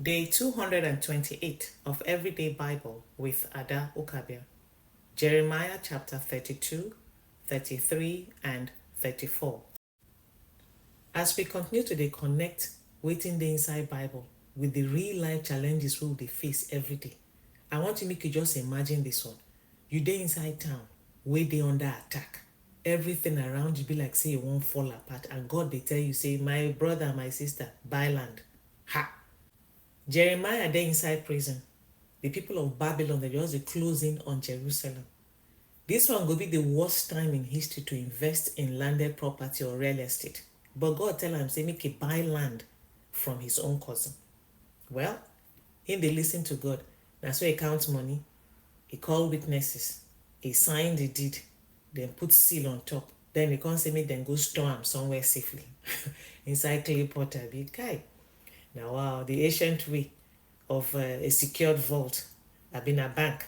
Day 228 of Everyday Bible with Ada Ukabia. Jeremiah chapter 32, 33, and 34. As we continue to connect within the inside Bible with the real life challenges we will face every day, I want to make you just imagine this one. You dey inside town, where they under attack. Everything around you be like say it won't fall apart, and God they tell you say, my brother, my sister, buy land. Ha! Jeremiah dey inside prison. The people of Babylon, they just close in on Jerusalem. This one will be the worst time in history to invest in landed property or real estate. But God tell him, say, make he buy land from his own cousin. Well, he they listen to God. That's why he count money. He call witnesses. He signed the deed. Then put seal on top. Then he can't say, make them go store him somewhere safely. Inside clay pot, I be guy. Now, wow, the ancient way of a secured vault have been a bank.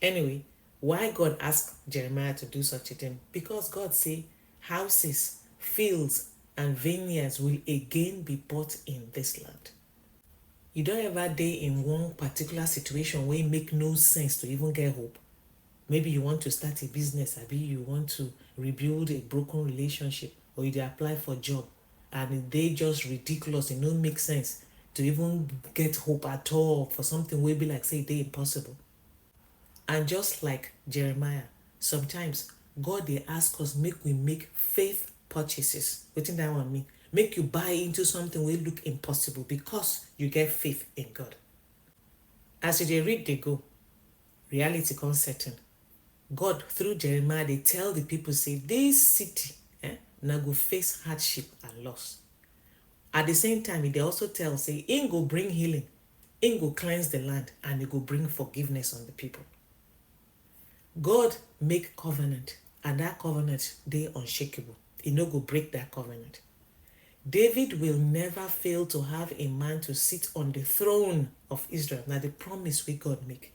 Anyway, why God asked Jeremiah to do such a thing? Because God say houses, fields, and vineyards will again be bought in this land. You don't ever day in one particular situation where it make no sense to even get hope. Maybe you want to start a business, maybe you want to rebuild a broken relationship, or you apply for a job, and they just ridiculous. It don't make sense to even get hope at all for something will be like say they impossible. And just like Jeremiah, sometimes God they ask us make we make faith purchases. What think that one mean? Make you buy into something will look impossible because you get faith in God. As you read they go, reality comes certain. God through Jeremiah they tell the people say this city now go face hardship and loss. At the same time, they also tell, say, he go bring healing, he go cleanse the land, and he go bring forgiveness on the people. God make covenant, and that covenant, they unshakable. He no go break that covenant. David will never fail to have a man to sit on the throne of Israel. Now, the promise we God make.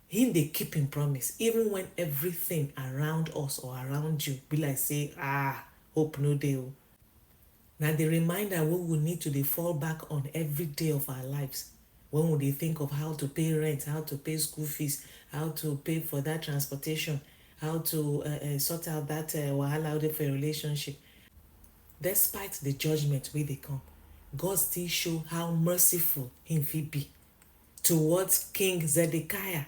He they keep him promise, even when everything around us or around you be like say, hope no deal. Now the reminder we will need to fall back on every day of our lives. When would they think of how to pay rent, how to pay school fees, how to pay for that transportation, how to sort out that wahala out there for a relationship. Despite the judgment where they come, God still show how merciful him fit be towards King Zedekiah.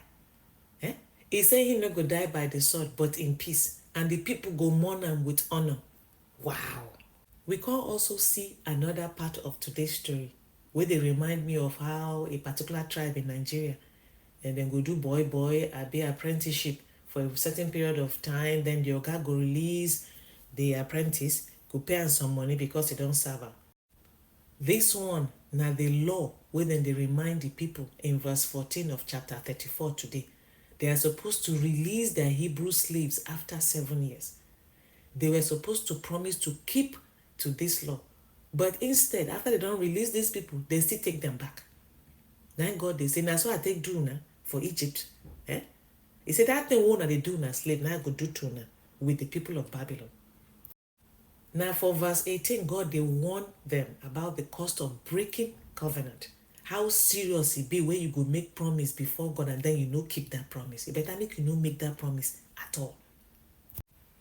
He said he not go die by the sword, but in peace. And the people go mourn him with honor. Wow. We can also see another part of today's story where they remind me of how a particular tribe in Nigeria and then go do boy be apprenticeship for a certain period of time. Then the oga go release the apprentice, go pay him some money because he don't serve her. This one, now the law where then they remind the people in verse 14 of chapter 34 today. They are supposed to release their Hebrew slaves after 7 years. They were supposed to promise to keep to this law. But instead, after they don't release these people, they still take them back. Thank God they say, that's what I take do now for Egypt. He said that thing won't they do now slave, now I go do too now with the people of Babylon. Now for verse 18, God they warn them about the cost of breaking covenant. How serious it be when you go make promise before God and then you no keep that promise. It better make you no make that promise at all.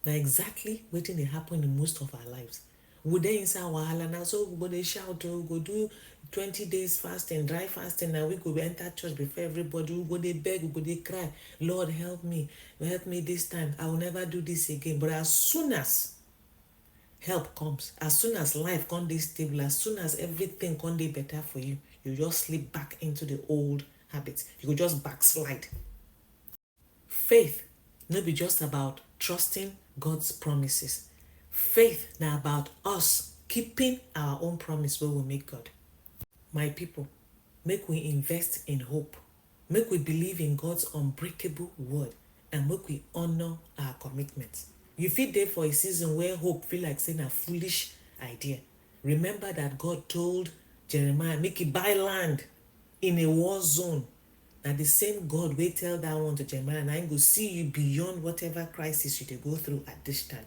Now exactly what they happen in most of our lives. We dey inside wahala now, so we go dey shout, we go do 20 days fasting, dry fasting. Now we go enter church before everybody. We go dey beg, we go dey cry. Lord help me this time. I will never do this again. But as soon as help comes, as soon as life come dey stable, as soon as everything come dey better for you, you just slip back into the old habits. You go just backslide. Faith no be just about trusting God's promises. Faith now about us keeping our own promise where we make God. My people, make we invest in hope. Make we believe in God's unbreakable word, and make we honor our commitments. You fit there for a season where hope feel like saying a foolish idea. Remember that God told Jeremiah, make it buy land in a war zone. Now the same God will tell that one to Jeremiah, and I go see you beyond whatever crisis you go through at this time.